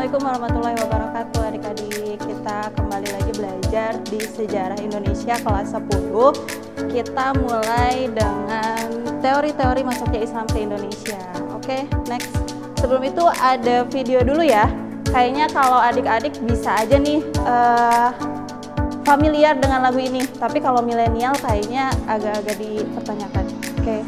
Assalamualaikum warahmatullahi wabarakatuh. Adik-adik, kita kembali lagi belajar di Sejarah Indonesia kelas 10. Kita mulai dengan teori-teori masuknya Islam ke Indonesia. Oke, next. Sebelum itu ada video dulu ya. Kayaknya kalau adik-adik bisa aja nih familiar dengan lagu ini. Tapi kalau milenial kayaknya agak-agak dipertanyakan. Oke.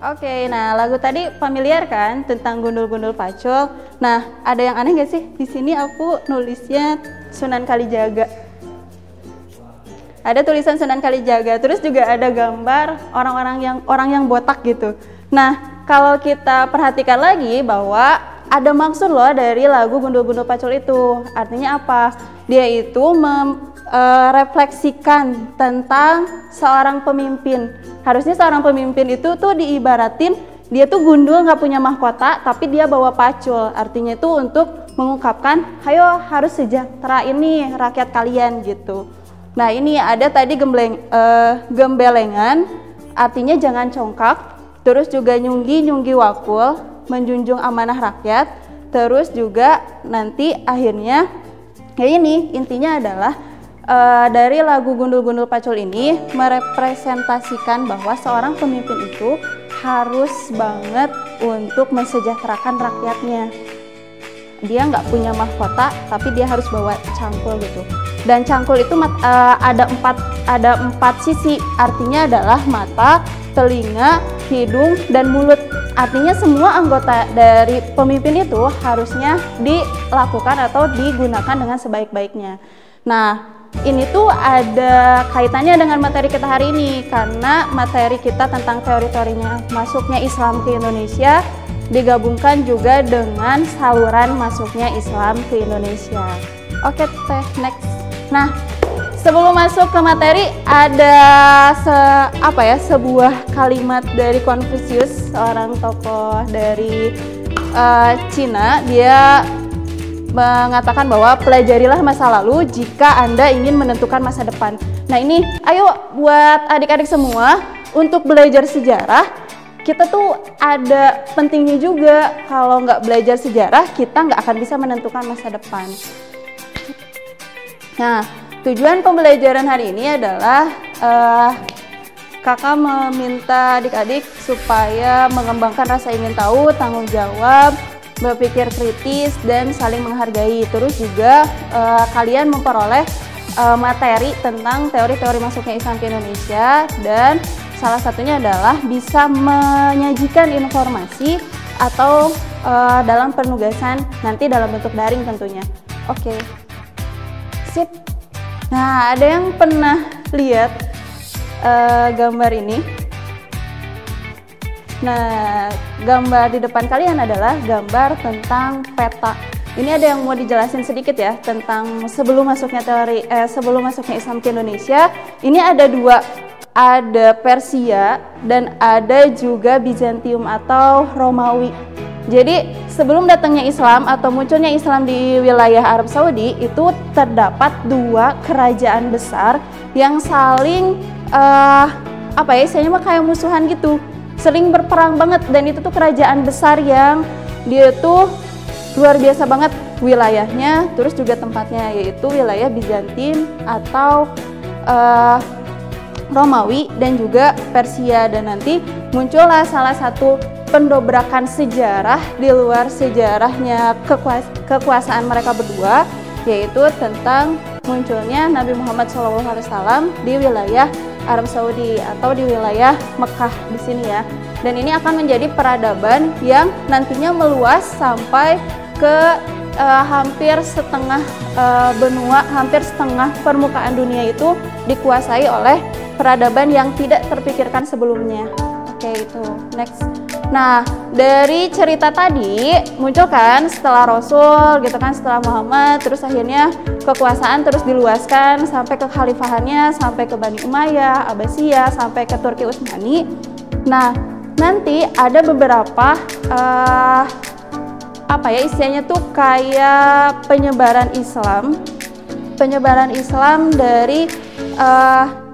Oke, nah lagu tadi familiar kan tentang gundul-gundul pacul. Nah, ada yang aneh gak sih? Di sini aku nulisnya Sunan Kalijaga. Ada tulisan Sunan Kalijaga, terus juga ada gambar orang yang botak gitu. Nah, kalau kita perhatikan lagi bahwa ada maksud loh dari lagu Gundul-Gundul Pacul itu. Artinya apa? Dia itu refleksikan tentang seorang pemimpin. Harusnya seorang pemimpin itu tuh diibaratin dia tuh gundul nggak punya mahkota tapi dia bawa pacul. Artinya itu untuk mengungkapkan, ayo harus sejahtera ini rakyat kalian gitu. Nah ini ada tadi gembelengan, artinya jangan congkak. Terus juga nyunggi wakul, menjunjung amanah rakyat. Terus juga nanti akhirnya ya ini intinya adalah dari lagu Gundul-Gundul Pacul ini merepresentasikan bahwa seorang pemimpin itu harus banget untuk mensejahterakan rakyatnya. Dia nggak punya mahkota, tapi dia harus bawa cangkul gitu. Dan cangkul itu ada empat sisi, artinya adalah mata, telinga, hidung, dan mulut. Artinya semua anggota dari pemimpin itu harusnya dilakukan atau digunakan dengan sebaik-baiknya. Nah, ini tuh ada kaitannya dengan materi kita hari ini karena materi kita tentang teori-teorinya masuknya Islam ke Indonesia digabungkan juga dengan saluran masuknya Islam ke Indonesia. Oke, Teh, next. Nah, sebelum masuk ke materi, ada sebuah kalimat dari Confucius, seorang tokoh dari Cina. Dia mengatakan bahwa pelajarilah masa lalu jika Anda ingin menentukan masa depan. Nah ini, ayo buat adik-adik semua, untuk belajar sejarah, kita tuh ada pentingnya juga. Kalau nggak belajar sejarah, kita nggak akan bisa menentukan masa depan. Nah, tujuan pembelajaran hari ini adalah kakak meminta adik-adik supaya mengembangkan rasa ingin tahu, tanggung jawab, berpikir kritis, dan saling menghargai. Terus juga kalian memperoleh materi tentang teori-teori masuknya Islam ke Indonesia, dan salah satunya adalah bisa menyajikan informasi atau dalam penugasan nanti dalam bentuk daring tentunya. Oke. Sip. Nah, ada yang pernah lihat gambar ini? Nah, gambar di depan kalian adalah gambar tentang peta. Ini ada yang mau dijelasin sedikit ya tentang sebelum masuknya Islam ke Indonesia. Ini ada dua, ada Persia dan ada juga Bizantium atau Romawi. Jadi sebelum datangnya Islam atau munculnya Islam di wilayah Arab Saudi, itu terdapat dua kerajaan besar yang saling istilahnya mah kayak musuhan gitu, sering berperang banget. Dan itu tuh kerajaan besar yang dia tuh luar biasa banget wilayahnya, terus juga tempatnya, yaitu wilayah Bizantin atau Romawi dan juga Persia. Dan nanti muncullah salah satu pendobrakan sejarah di luar sejarahnya kekuasaan mereka berdua, yaitu tentang munculnya Nabi Muhammad SAW di wilayah Arab Saudi atau di wilayah Mekah di sini ya. Dan ini akan menjadi peradaban yang nantinya meluas sampai ke hampir setengah benua, hampir setengah permukaan dunia itu dikuasai oleh peradaban yang tidak terpikirkan sebelumnya. Oke, itu next. Nah, dari cerita tadi muncul kan setelah Rasul gitu kan, setelah Muhammad, terus akhirnya kekuasaan terus diluaskan sampai ke khalifahannya, sampai ke Bani Umayyah, Abbasiyah, sampai ke Turki Utsmani. Nah, nanti ada beberapa istilahnya tuh kayak penyebaran Islam dari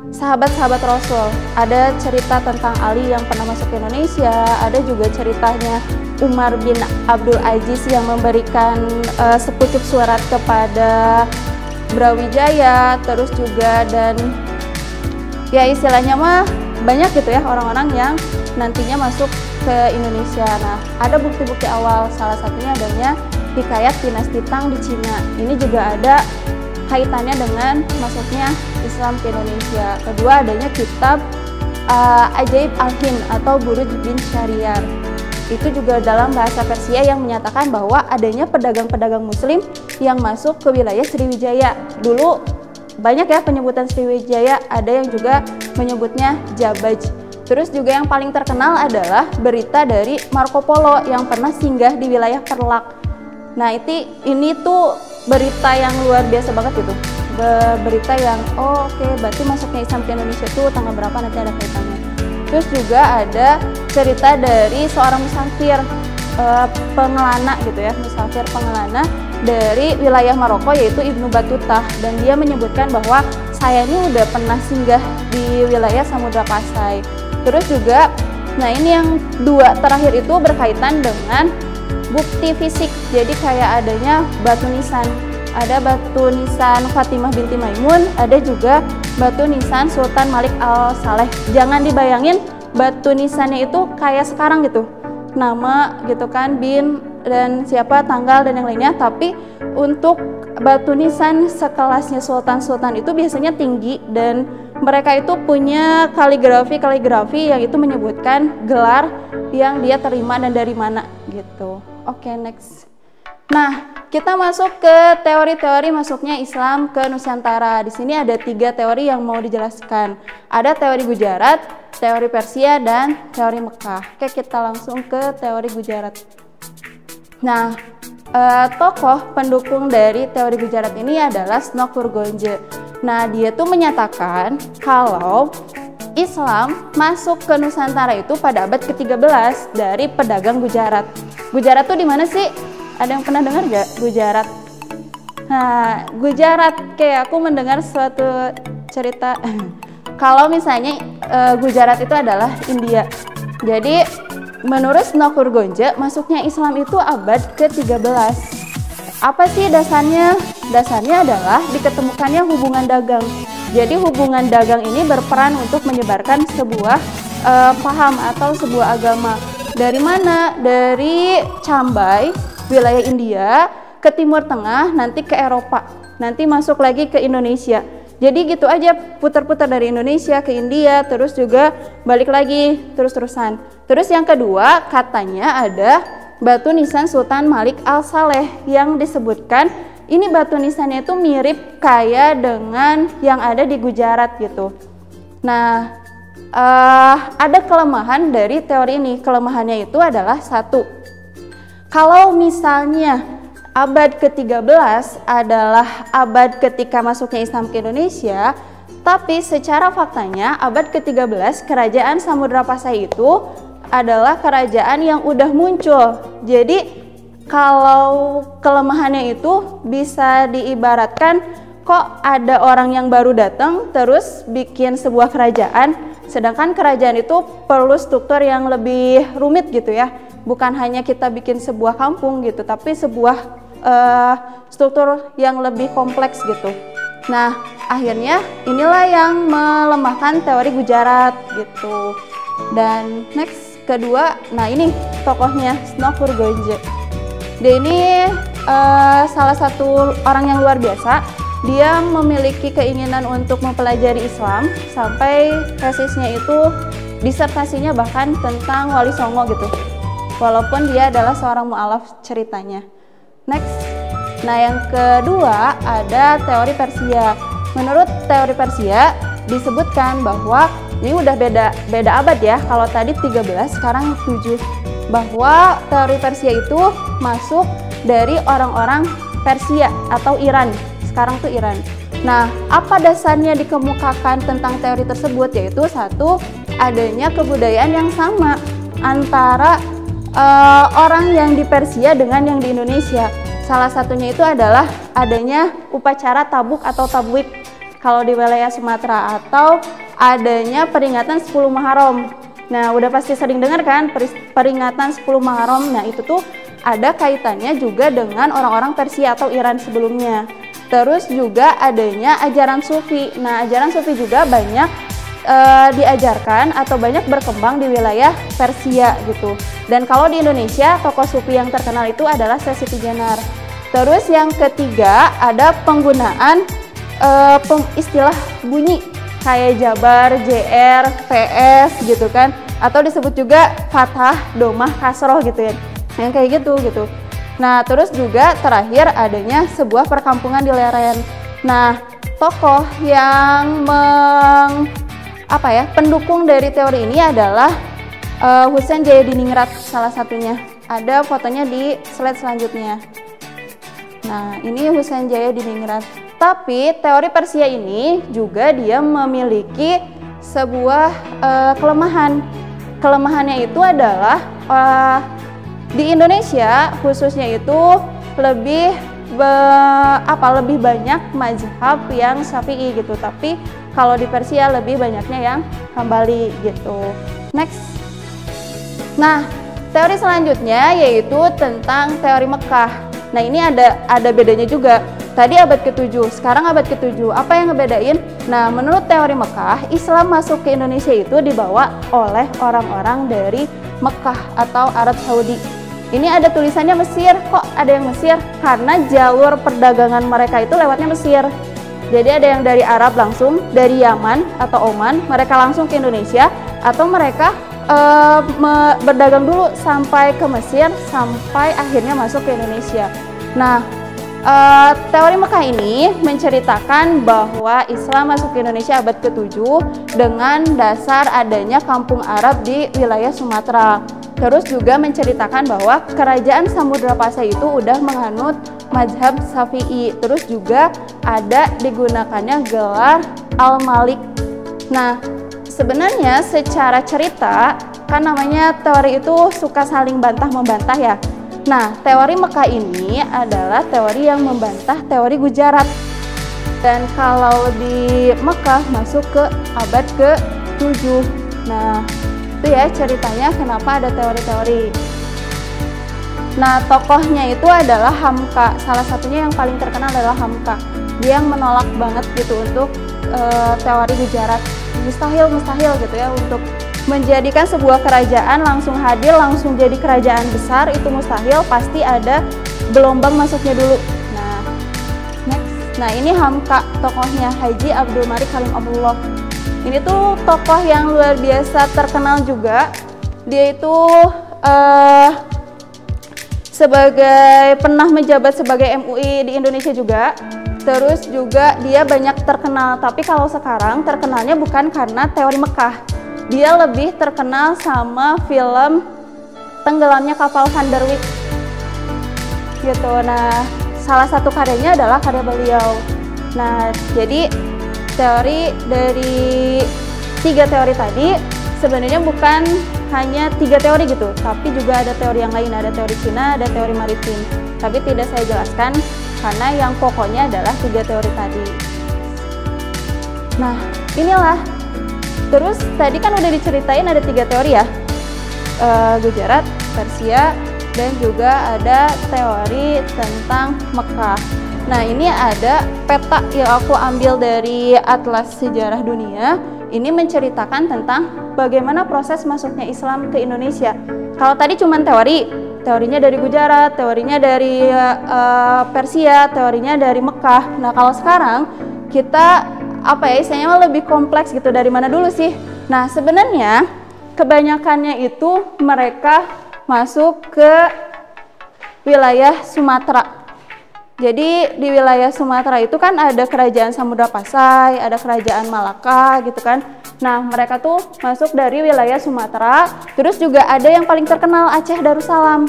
sahabat-sahabat Rasul. Ada cerita tentang Ali yang pernah masuk ke Indonesia, ada juga ceritanya Umar bin Abdul Aziz yang memberikan sepucuk surat kepada Brawijaya, terus juga dan ya istilahnya mah banyak gitu ya orang-orang yang nantinya masuk ke Indonesia. Nah, ada bukti-bukti awal, salah satunya adanya hikayat dinasti Tang di Cina. Ini juga ada kaitannya dengan masuknya Islam ke Indonesia. Kedua, adanya kitab Ajaib Al-Hind atau Buruj bin Syahriar. Itu juga dalam bahasa Persia yang menyatakan bahwa adanya pedagang-pedagang muslim yang masuk ke wilayah Sriwijaya. Dulu banyak ya penyebutan Sriwijaya, ada yang juga menyebutnya Jabaj. Terus juga yang paling terkenal adalah berita dari Marco Polo yang pernah singgah di wilayah Perlak. Nah, ini tuh berita yang luar biasa banget gitu. Berita yang oke, berarti masuknya Islam ke Indonesia tuh tanggal berapa, nanti ada kaitannya. Terus juga ada cerita dari seorang musafir pengelana gitu ya, musafir pengelana dari wilayah Maroko yaitu Ibnu Battuta, dan dia menyebutkan bahwa saya ini udah pernah singgah di wilayah Samudra Pasai. Terus juga, nah ini yang dua terakhir itu berkaitan dengan bukti fisik. Jadi kayak adanya batu nisan. Ada batu nisan Fatimah binti Maimun, ada juga batu nisan Sultan Malik Al-Saleh. Jangan dibayangin batu nisannya itu kayak sekarang gitu, nama gitu kan, bin dan siapa, tanggal dan yang lainnya. Tapi untuk batu nisan sekelasnya sultan-sultan itu biasanya tinggi, dan mereka itu punya kaligrafi yang itu menyebutkan gelar yang dia terima dan dari mana gitu. Oke, next. Nah, kita masuk ke teori-teori masuknya Islam ke Nusantara. Di sini ada 3 teori yang mau dijelaskan. Ada teori Gujarat, teori Persia, dan teori Mekah. Oke, kita langsung ke teori Gujarat. Nah, tokoh pendukung dari teori Gujarat ini adalah Snok Purgonje. Nah, dia tuh menyatakan kalau Islam masuk ke Nusantara itu pada abad ke-13 dari pedagang Gujarat. Gujarat tuh di mana sih? Ada yang pernah dengar gak Gujarat? Nah, Gujarat, kayak aku mendengar suatu cerita kalau misalnya Gujarat itu adalah India. Jadi menurut Snok Purgonje, masuknya Islam itu abad ke-13. Apa sih dasarnya? Dasarnya adalah diketemukannya hubungan dagang. Jadi hubungan dagang ini berperan untuk menyebarkan sebuah paham atau sebuah agama. Dari mana? Dari Cambai, wilayah India, ke Timur Tengah, nanti ke Eropa, nanti masuk lagi ke Indonesia. Jadi gitu aja, putar-putar dari Indonesia ke India, terus juga balik lagi, terus-terusan. Terus yang kedua, katanya ada batu nisan Sultan Malik Al-Saleh yang disebutkan ini batu nisannya itu mirip kayak dengan yang ada di Gujarat gitu. Nah, ada kelemahan dari teori ini. Kelemahannya itu adalah satu, kalau misalnya abad ke-13 adalah abad ketika masuknya Islam ke Indonesia, tapi secara faktanya abad ke-13 kerajaan Samudra Pasai itu adalah kerajaan yang udah muncul. Jadi kalau kelemahannya itu bisa diibaratkan kok ada orang yang baru datang terus bikin sebuah kerajaan, sedangkan kerajaan itu perlu struktur yang lebih rumit gitu ya. Bukan hanya kita bikin sebuah kampung gitu, tapi sebuah struktur yang lebih kompleks gitu. Nah, akhirnya inilah yang melemahkan teori Gujarat gitu. Dan next, kedua, nah ini tokohnya Snok Purgonje. Dia ini salah satu orang yang luar biasa. Dia memiliki keinginan untuk mempelajari Islam sampai tesisnya itu disertasinya bahkan tentang Wali Songo gitu. Walaupun dia adalah seorang mu'alaf ceritanya. Next. Nah, yang kedua ada teori Persia. Menurut teori Persia disebutkan bahwa ini udah beda abad ya. Kalau tadi 13, sekarang 7. Bahwa teori Persia itu masuk dari orang-orang Persia atau Iran. Sekarang tuh Iran. Nah, apa dasarnya dikemukakan tentang teori tersebut? Yaitu satu, adanya kebudayaan yang sama antara orang yang di Persia dengan yang di Indonesia. Salah satunya itu adalah adanya upacara tabuk atau tabwik kalau di wilayah Sumatera, atau adanya peringatan 10 Muharram. Nah, udah pasti sering dengar kan peringatan 10 Muharram. Nah, itu tuh ada kaitannya juga dengan orang-orang Persia atau Iran sebelumnya. Terus juga adanya ajaran Sufi. Nah, ajaran Sufi juga banyak diajarkan atau banyak berkembang di wilayah Persia gitu. Dan kalau di Indonesia, tokoh Sufi yang terkenal itu adalah Syekh Siti Jenar. Terus yang ketiga ada penggunaan istilah bunyi kayak Jabar, JR, PS gitu kan, atau disebut juga Fathah, Domah, Kasroh gitu ya, yang kayak gitu. Nah, terus juga terakhir adanya sebuah perkampungan di lereng. Nah, tokoh yang pendukung dari teori ini adalah Husain Jayadiningrat salah satunya. Ada fotonya di slide selanjutnya. Nah, ini Husain Jayadiningrat. Tapi teori Persia ini juga dia memiliki sebuah kelemahan. Kelemahannya itu adalah di Indonesia khususnya itu lebih banyak mazhab yang Syafi'i gitu. Tapi kalau di Persia lebih banyaknya yang Hambali gitu. Next. Nah, teori selanjutnya yaitu tentang teori Mekah. Nah, ini ada bedanya juga. Tadi abad ke-7, sekarang abad ke-7. Apa yang ngebedain? Nah, menurut teori Mekah, Islam masuk ke Indonesia itu dibawa oleh orang-orang dari Mekah atau Arab Saudi. Ini ada tulisannya Mesir. Kok ada yang Mesir? Karena jalur perdagangan mereka itu lewatnya Mesir. Jadi ada yang dari Arab langsung, dari Yaman atau Oman, mereka langsung ke Indonesia, atau mereka berdagang dulu sampai ke Mesir, sampai akhirnya masuk ke Indonesia. Nah, teori Mekah ini menceritakan bahwa Islam masuk ke Indonesia abad ke-7 dengan dasar adanya kampung Arab di wilayah Sumatera. Terus juga menceritakan bahwa kerajaan Samudra Pasai itu udah menganut mazhab Syafi'i. Terus juga ada digunakannya gelar Al-Malik. Nah, sebenarnya secara cerita, kan namanya teori itu suka saling bantah-membantah ya. Nah, teori Mekah ini adalah teori yang membantah teori Gujarat. Dan kalau di Mekah masuk ke abad ke-7. Nah, itu ya ceritanya kenapa ada teori-teori. Nah, tokohnya itu adalah Hamka. Salah satunya yang paling terkenal adalah Hamka. Dia yang menolak banget gitu untuk teori Gujarat. Mustahil gitu ya untuk menjadikan sebuah kerajaan langsung hadir, langsung jadi kerajaan besar, itu mustahil, pasti ada gelombang masuknya dulu. Nah, next. Nah, ini Hamka, tokohnya Haji Abdul Malik Halim Abdullah. Ini tuh tokoh yang luar biasa terkenal juga. Dia itu pernah menjabat sebagai MUI di Indonesia juga. Terus juga dia banyak terkenal, tapi kalau sekarang terkenalnya bukan karena teori Mekah. Dia lebih terkenal sama film Tenggelamnya Kapal Van der Wijk gitu. Nah, salah satu karyanya adalah karya beliau. Nah, jadi teori dari 3 teori tadi sebenarnya bukan hanya 3 teori gitu, tapi juga ada teori yang lain, ada teori Cina, ada teori maritim. Tapi tidak saya jelaskan karena yang pokoknya adalah 3 teori tadi. Nah, inilah. Terus tadi kan udah diceritain ada 3 teori ya, Gujarat, Persia, dan juga ada teori tentang Mekah. Nah, ini ada peta yang aku ambil dari Atlas Sejarah Dunia. Ini menceritakan tentang bagaimana proses masuknya Islam ke Indonesia. Kalau tadi cuma teorinya dari Gujarat, teorinya dari Persia, teorinya dari Mekah. Nah, kalau sekarang kita istilahnya lebih kompleks gitu. Dari mana dulu sih? Nah, sebenarnya kebanyakannya itu mereka masuk ke wilayah Sumatera. Jadi di wilayah Sumatera itu kan ada kerajaan Samudra Pasai, ada kerajaan Malaka gitu kan. Nah, mereka tuh masuk dari wilayah Sumatera. Terus juga ada yang paling terkenal, Aceh Darussalam.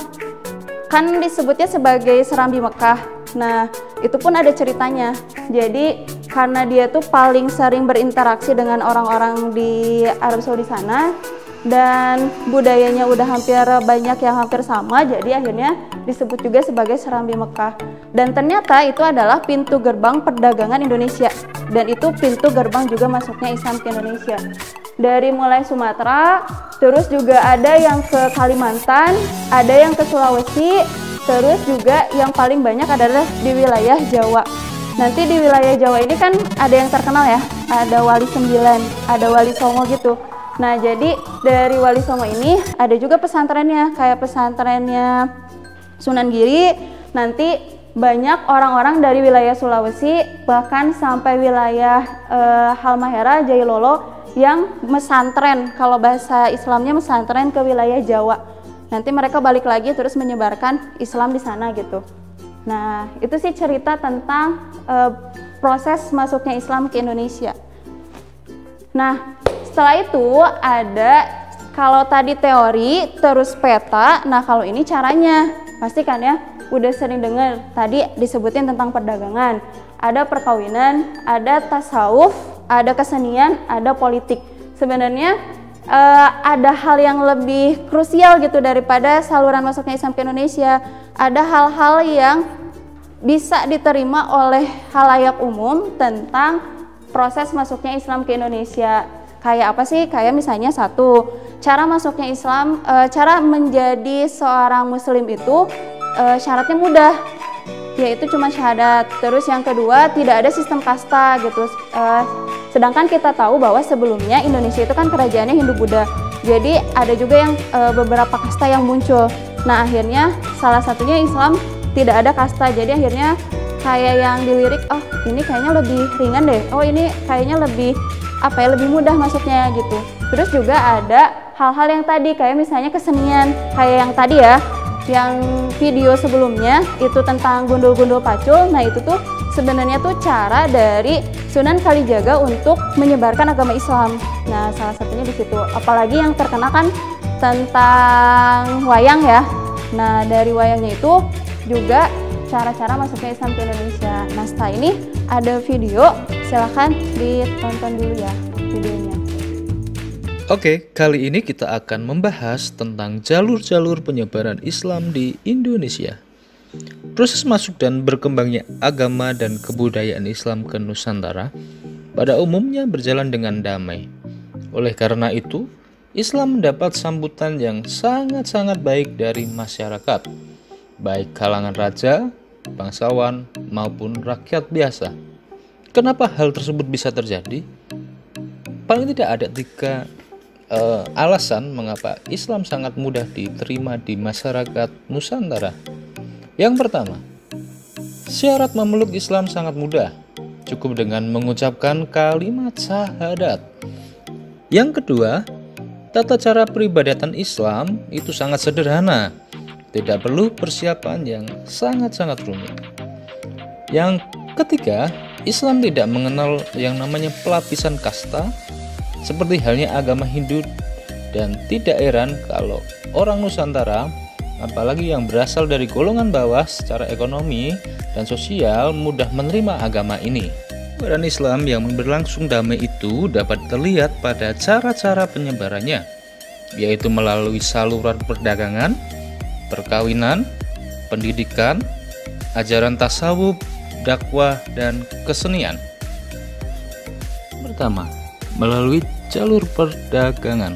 Kan disebutnya sebagai Serambi Mekah. Nah, itu pun ada ceritanya. Jadi karena dia tuh paling sering berinteraksi dengan orang-orang di Arab Saudi sana, dan budayanya udah hampir banyak yang hampir sama, jadi akhirnya disebut juga sebagai Serambi Mekah. Dan ternyata itu adalah pintu gerbang perdagangan Indonesia, dan itu pintu gerbang juga masuknya Islam ke Indonesia. Dari mulai Sumatera, terus juga ada yang ke Kalimantan, ada yang ke Sulawesi, terus juga yang paling banyak adalah di wilayah Jawa. Nanti di wilayah Jawa ini kan ada yang terkenal ya, ada Wali Sembilan, ada Wali Songo gitu. Nah, jadi dari Wali Songo ini ada juga pesantrennya, kayak pesantrennya Sunan Giri. Nanti banyak orang-orang dari wilayah Sulawesi, bahkan sampai wilayah Halmahera, Jailolo yang mesantren, kalau bahasa Islamnya mesantren ke wilayah Jawa. Nanti mereka balik lagi terus menyebarkan Islam di sana gitu. Nah, itu sih cerita tentang proses masuknya Islam ke Indonesia. Nah, setelah itu ada, kalau tadi teori terus peta, nah kalau ini caranya, pasti kan ya udah sering dengar tadi disebutin tentang perdagangan, ada perkawinan, ada tasawuf, ada kesenian, ada politik. Sebenarnya ada hal yang lebih krusial gitu daripada saluran masuknya Islam ke Indonesia. Ada hal-hal yang bisa diterima oleh khalayak umum tentang proses masuknya Islam ke Indonesia. Kayak apa sih? Kayak misalnya satu, cara masuknya Islam, cara menjadi seorang muslim itu syaratnya mudah, yaitu cuma syahadat. Terus yang kedua, tidak ada sistem kasta gitu. Sedangkan kita tahu bahwa sebelumnya Indonesia itu kan kerajaannya Hindu-Buddha. Jadi ada juga yang beberapa kasta yang muncul. Nah, akhirnya salah satunya Islam tidak ada kasta. Jadi akhirnya kayak yang dilirik, oh ini kayaknya lebih ringan deh. Oh ini kayaknya lebih lebih mudah masuknya gitu. Terus juga ada hal-hal yang tadi kayak misalnya kesenian, kayak yang tadi ya, yang video sebelumnya itu tentang gundul-gundul pacul. Nah itu tuh sebenarnya tuh cara dari Sunan Kalijaga untuk menyebarkan agama Islam. Nah salah satunya di situ. Apalagi yang terkena kan tentang wayang ya. Nah dari wayangnya itu juga cara-cara masuknya Islam ke Indonesia. Nah setelah ini ada video, silahkan ditonton dulu ya videonya. Oke, kali ini kita akan membahas tentang jalur-jalur penyebaran Islam di Indonesia. Proses masuk dan berkembangnya agama dan kebudayaan Islam ke Nusantara pada umumnya berjalan dengan damai. Oleh karena itu, Islam mendapat sambutan yang sangat-sangat baik dari masyarakat, baik kalangan raja, bangsawan, maupun rakyat biasa. Kenapa hal tersebut bisa terjadi? Paling tidak ada 3 alasan mengapa Islam sangat mudah diterima di masyarakat Nusantara. Yang pertama, syarat memeluk Islam sangat mudah, cukup dengan mengucapkan kalimat syahadat. Yang kedua, tata cara peribadatan Islam itu sangat sederhana, tidak perlu persiapan yang sangat-sangat rumit. Yang ketiga, Islam tidak mengenal yang namanya pelapisan kasta, seperti halnya agama Hindu, dan tidak heran kalau orang Nusantara, apalagi yang berasal dari golongan bawah secara ekonomi dan sosial, mudah menerima agama ini. Penyebaran Islam yang berlangsung damai itu dapat terlihat pada cara-cara penyebarannya, yaitu melalui saluran perdagangan, perkawinan, pendidikan, ajaran tasawuf, dakwah, dan kesenian. Pertama, melalui jalur perdagangan.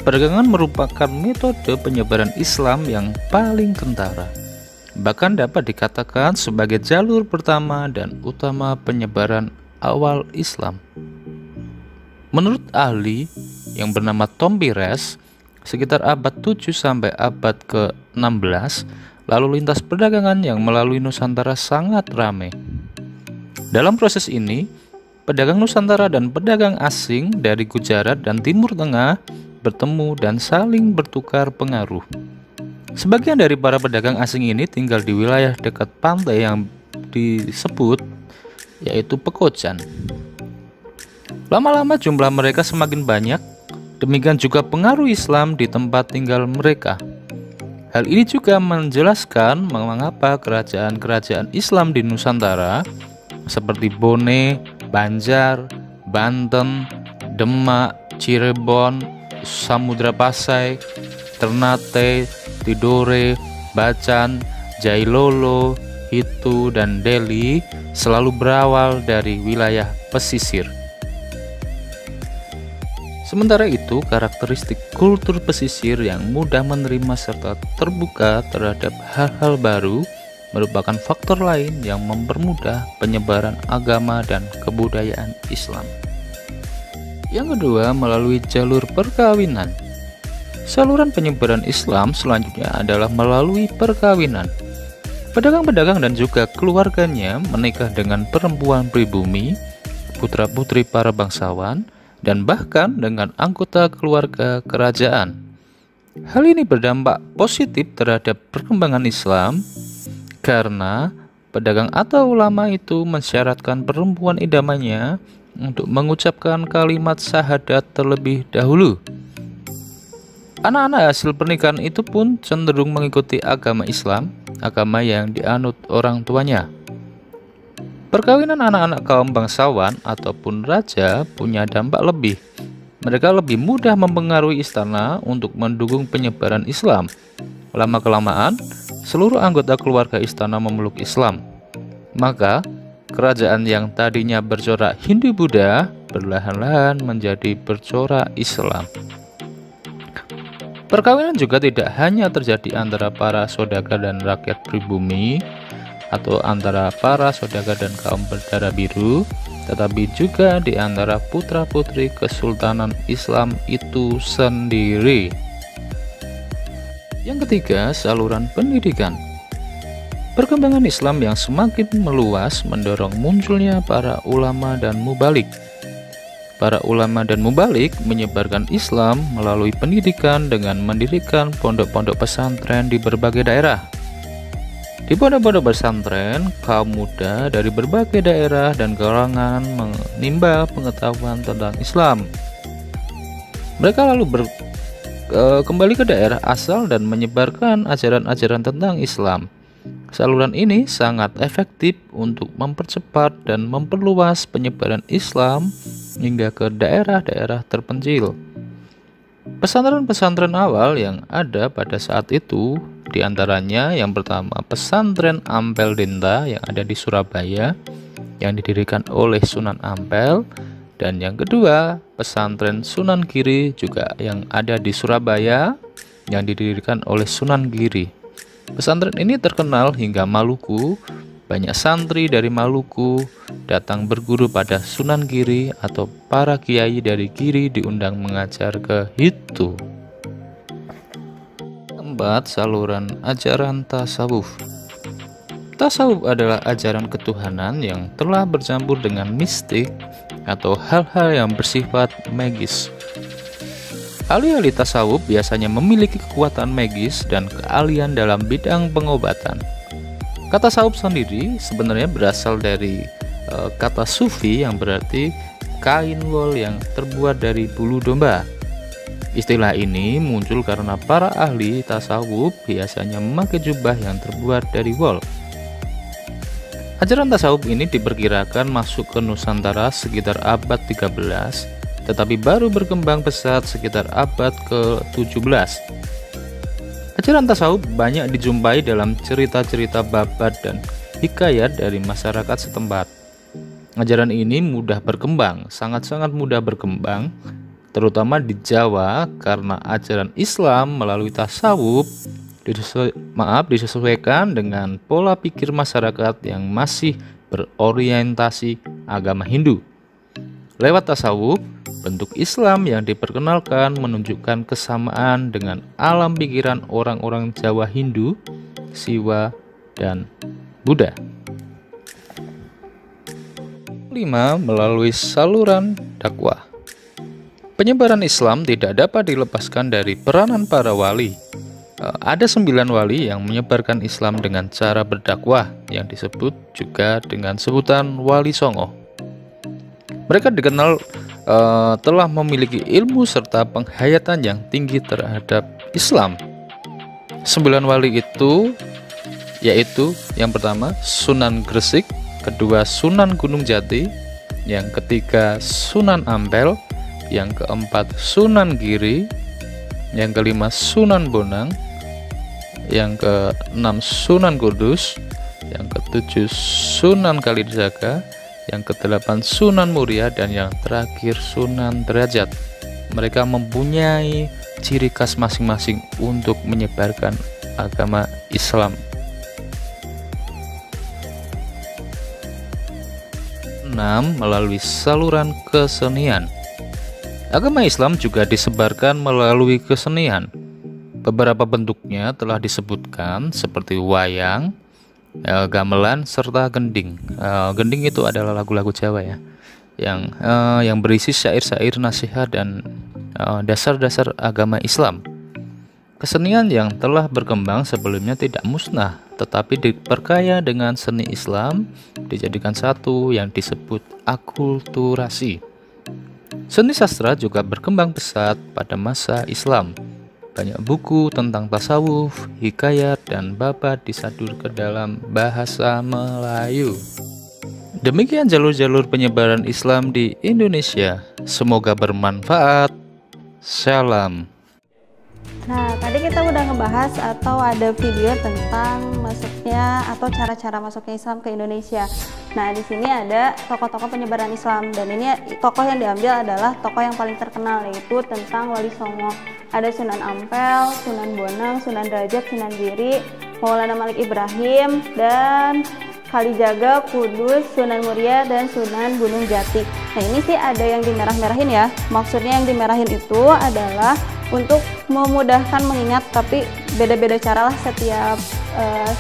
Perdagangan merupakan metode penyebaran Islam yang paling kentara. Bahkan dapat dikatakan sebagai jalur pertama dan utama penyebaran awal Islam. Menurut ahli yang bernama Tom Pires, sekitar abad 7 sampai abad ke-16, lalu lintas perdagangan yang melalui Nusantara sangat ramai. Dalam proses ini, pedagang Nusantara dan pedagang asing dari Gujarat dan Timur Tengah bertemu dan saling bertukar pengaruh. Sebagian dari para pedagang asing ini tinggal di wilayah dekat pantai yang disebut yaitu Pekojan. Lama-lama jumlah mereka semakin banyak, demikian juga pengaruh Islam di tempat tinggal mereka. Hal ini juga menjelaskan mengapa kerajaan-kerajaan Islam di Nusantara seperti Bone, Banjar, Banten, Demak, Cirebon, Samudra Pasai, Ternate, Tidore, Bacan, Jailolo, Hitu, dan Delhi selalu berawal dari wilayah pesisir. Sementara itu, karakteristik kultur pesisir yang mudah menerima serta terbuka terhadap hal-hal baru merupakan faktor lain yang mempermudah penyebaran agama dan kebudayaan Islam. Yang kedua, melalui jalur perkawinan. Saluran penyebaran Islam selanjutnya adalah melalui perkawinan. Pedagang-pedagang dan juga keluarganya menikah dengan perempuan pribumi, putra-putri para bangsawan, dan bahkan dengan anggota keluarga kerajaan. Hal ini berdampak positif terhadap perkembangan Islam karena pedagang atau ulama itu mensyaratkan perempuan idamannya untuk mengucapkan kalimat syahadat terlebih dahulu. Anak-anak hasil pernikahan itu pun cenderung mengikuti agama Islam, agama yang dianut orang tuanya. Perkawinan anak-anak kaum bangsawan ataupun raja punya dampak lebih. Mereka lebih mudah mempengaruhi istana untuk mendukung penyebaran Islam. Lama-kelamaan, seluruh anggota keluarga istana memeluk Islam. Maka, kerajaan yang tadinya bercorak Hindu-Buddha perlahan-lahan menjadi bercorak Islam. Perkawinan juga tidak hanya terjadi antara para saudagar dan rakyat pribumi, atau antara para saudagar dan kaum berdarah biru, tetapi juga di antara putra-putri Kesultanan Islam itu sendiri. Yang ketiga, saluran pendidikan. Perkembangan Islam yang semakin meluas mendorong munculnya para ulama dan mubalik. Para ulama dan mubalik menyebarkan Islam melalui pendidikan dengan mendirikan pondok-pondok pesantren di berbagai daerah. Di pondok-pondok pesantren, kaum muda dari berbagai daerah dan kalangan menimba pengetahuan tentang Islam. Mereka lalu kembali ke daerah asal dan menyebarkan ajaran-ajaran tentang Islam. Saluran ini sangat efektif untuk mempercepat dan memperluas penyebaran Islam hingga ke daerah-daerah terpencil. Pesantren-pesantren awal yang ada pada saat itu, diantaranya yang pertama Pesantren Ampel Denta yang ada di Surabaya, yang didirikan oleh Sunan Ampel, dan yang kedua Pesantren Sunan Giri juga yang ada di Surabaya, yang didirikan oleh Sunan Giri. Pesantren ini terkenal hingga Maluku. Banyak santri dari Maluku datang berguru pada Sunan Giri, atau para kiai dari Giri diundang mengajar ke Hitu. Keempat, saluran ajaran tasawuf. Tasawuf adalah ajaran ketuhanan yang telah bercampur dengan mistik atau hal-hal yang bersifat magis. Ahli-ahli tasawuf biasanya memiliki kekuatan magis dan keahlian dalam bidang pengobatan. Kata tasawuf sendiri sebenarnya berasal dari kata sufi yang berarti kain wol yang terbuat dari bulu domba. Istilah ini muncul karena para ahli tasawuf biasanya memakai jubah yang terbuat dari wol. Ajaran tasawuf ini diperkirakan masuk ke Nusantara sekitar abad 13, tetapi baru berkembang pesat sekitar abad ke-17. Ajaran tasawuf banyak dijumpai dalam cerita-cerita babat dan hikayat dari masyarakat setempat. Ajaran ini mudah berkembang, sangat-sangat mudah berkembang, terutama di Jawa karena ajaran Islam melalui tasawuf disesuaikan dengan pola pikir masyarakat yang masih berorientasi agama Hindu. Lewat tasawuf, bentuk Islam yang diperkenalkan menunjukkan kesamaan dengan alam pikiran orang-orang Jawa Hindu, Siwa, dan Buddha. 5. Melalui saluran dakwah. Penyebaran Islam tidak dapat dilepaskan dari peranan para wali. Ada 9 wali yang menyebarkan Islam dengan cara berdakwah, yang disebut juga dengan sebutan Wali Songo. Mereka dikenal telah memiliki ilmu serta penghayatan yang tinggi terhadap Islam. 9 wali itu yaitu yang pertama Sunan Gresik, kedua Sunan Gunung Jati, yang ketiga Sunan Ampel, yang keempat Sunan Giri, yang kelima Sunan Bonang, yang keenam Sunan Kudus, yang ketujuh Sunan Kalijaga, yang kedelapan Sunan Muria, dan yang terakhir Sunan Derajat. Mereka mempunyai ciri khas masing-masing untuk menyebarkan agama Islam. 6. Melalui saluran kesenian. Agama Islam juga disebarkan melalui kesenian. Beberapa bentuknya telah disebutkan seperti wayang, gamelan, serta gending. Gending itu adalah lagu-lagu Jawa ya, yang berisi syair-syair nasihat dan dasar-dasar agama Islam. Kesenian yang telah berkembang sebelumnya tidak musnah, tetapi diperkaya dengan seni Islam, dijadikan satu yang disebut akulturasi. Seni sastra juga berkembang pesat pada masa Islam. Banyak buku tentang tasawuf, hikayat, dan babat disadur ke dalam bahasa Melayu. Demikian jalur-jalur penyebaran Islam di Indonesia. Semoga bermanfaat. Salam. Nah, tadi kita udah ngebahas atau ada video tentang masuknya atau cara-cara masuknya Islam ke Indonesia. Nah, di sini ada tokoh-tokoh penyebaran Islam, dan ini tokoh yang diambil adalah tokoh yang paling terkenal, yaitu tentang Wali Songo. Ada Sunan Ampel, Sunan Bonang, Sunan Derajat, Sunan Giri, Maulana Malik Ibrahim, dan Kalijaga, Kudus, Sunan Muria, dan Sunan Gunung Jati. Nah, ini sih ada yang dimerah-merahin ya. Maksudnya yang dimerahin itu adalah untuk memudahkan mengingat, tapi beda-beda cara lah, setiap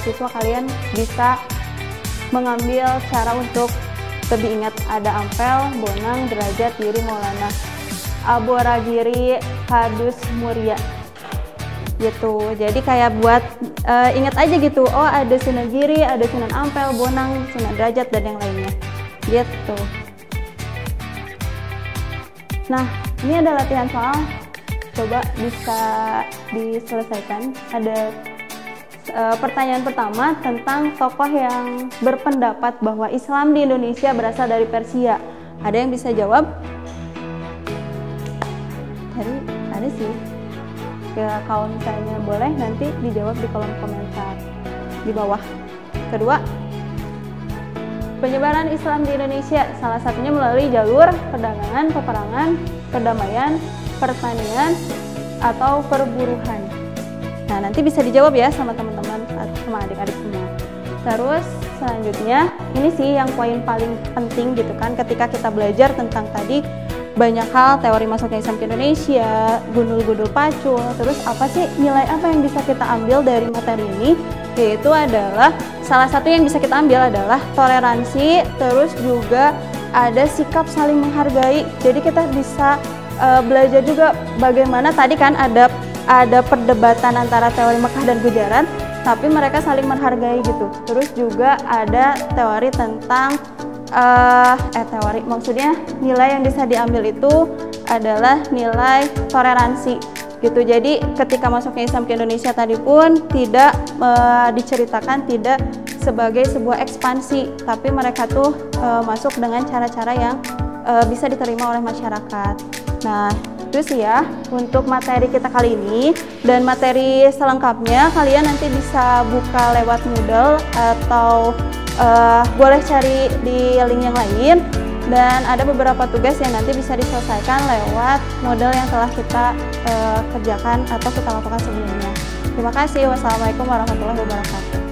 siswa kalian bisa mengambil cara untuk lebih ingat ada Ampel, Bonang, Derajat, Giri, Maulana, Aboragiri, Kadus, Muria gitu. Jadi kayak buat ingat aja gitu, oh ada Sunan Giri, ada Sunan Ampel, Bonang, Sunan Derajat, dan yang lainnya gitu. Nah, ini ada latihan soal, coba bisa diselesaikan. Ada pertanyaan pertama tentang tokoh yang berpendapat bahwa Islam di Indonesia berasal dari Persia. Ada yang bisa jawab? Tadi ada sih. Kalau misalnya boleh nanti dijawab di kolom komentar di bawah. Kedua, penyebaran Islam di Indonesia salah satunya melalui jalur perdagangan, peperangan, perdamaian, pertanian, atau perburuhan. Nah, nanti bisa dijawab ya sama teman-teman, sama adik-adik semua. Terus selanjutnya, ini sih yang poin paling penting gitu kan, ketika kita belajar tentang tadi banyak hal, teori masuknya Islam ke Indonesia, gundul-gundul pacul, terus apa sih nilai apa yang bisa kita ambil dari materi ini? Yaitu adalah, salah satu yang bisa kita ambil adalah toleransi, terus juga ada sikap saling menghargai. Jadi kita bisa belajar juga bagaimana tadi kan ada perdebatan antara teori Mekah dan Gujarat, tapi mereka saling menghargai gitu. Terus juga ada teori tentang maksudnya nilai yang bisa diambil itu adalah nilai toleransi gitu. Jadi ketika masuknya Islam ke Indonesia tadi pun tidak diceritakan tidak sebagai sebuah ekspansi, tapi mereka tuh masuk dengan cara-cara yang bisa diterima oleh masyarakat. Nah, itu sih ya untuk materi kita kali ini, dan materi selengkapnya kalian nanti bisa buka lewat Moodle atau boleh cari di link yang lain, dan ada beberapa tugas yang nanti bisa diselesaikan lewat model yang telah kita kerjakan atau kita lakukan sebelumnya. Terima kasih. Wassalamualaikum warahmatullahi wabarakatuh.